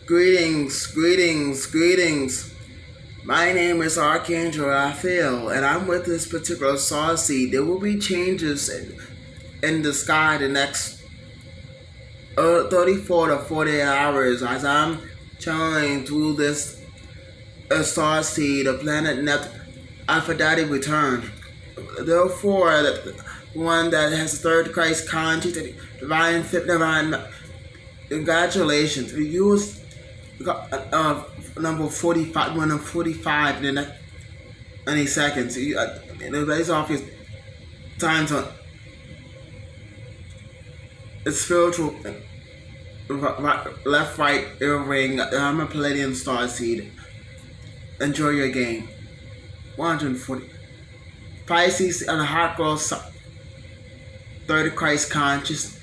Greetings, greetings, greetings. My name is Archangel Raphael, and I'm with this particular star seed. There will be changes in the sky the next 34 to 48 hours as I'm channeling through this star seed, the planet Neptune, Aphrodite return. Therefore, the one that has the third Christ conscious, divine fit, divine. Congratulations. We use number 45, one of 45 in the next any seconds. Based off your time zone, it's spiritual. Left, right, earring. I'm a Palladian star seed. Enjoy your game. 140. Pisces and the hot girl, third Christ conscious.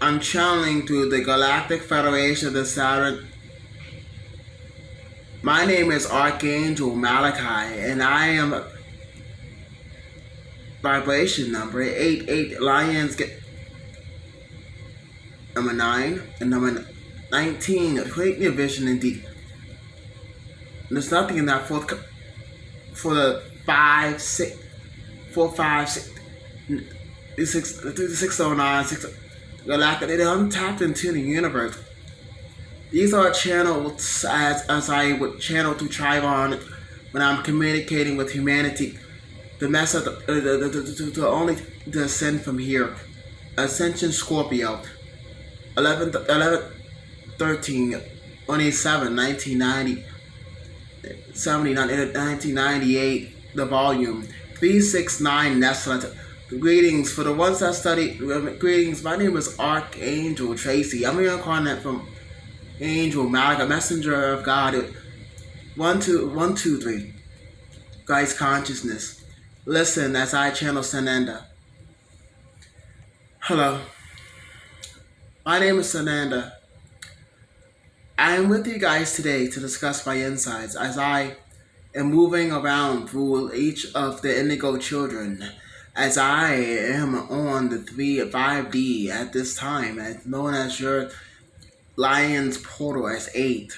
I'm channeling through the Galactic Federation of the Saturn. My name is Archangel Malachi, and I am vibration number 88. Lions get number 9 and number 19. Create your vision indeed. There's nothing in that fourth for the 5, 6, 4, 5, 6, 609, 6. Galactic. I'm tapped into the universe. These are channels as I would channel through Trivon when I'm communicating with humanity. The message to only descend from here. Ascension Scorpio. 11 13 27 1990 79 1998. The volume 369 Nestle. Greetings for the ones that study. Greetings. My name is Archangel Tracy. I'm reincarnate from Angel Malachi, messenger of God. 1, 2, 3. Guys, consciousness. Listen as I channel Sananda. Hello. My name is Sananda. I am with you guys today to discuss my insights as I am moving around through each of the indigo children. As I am on the 5D at this time, as known as your Lion's Portal as 8.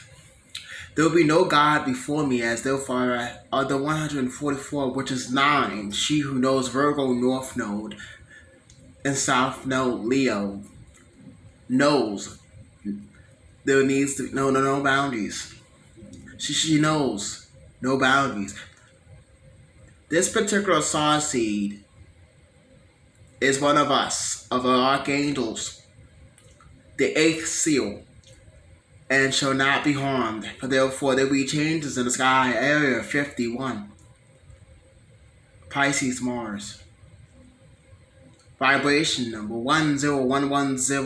There will be no God before me, as therefore are the 144, which is 9. She who knows Virgo North Node and South Node Leo knows there needs to be no boundaries. She knows no boundaries. This particular star seed is one of us, of our archangels, the 8th seal, and shall not be harmed, for therefore there will be changes in the sky. Area 51, Pisces Mars. Vibration number 10110,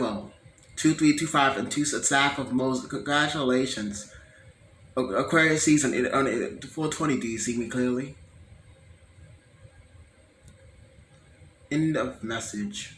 2325, and 2 staff of Moses. Congratulations. Aquarius season 420. Do you see me clearly? End of message.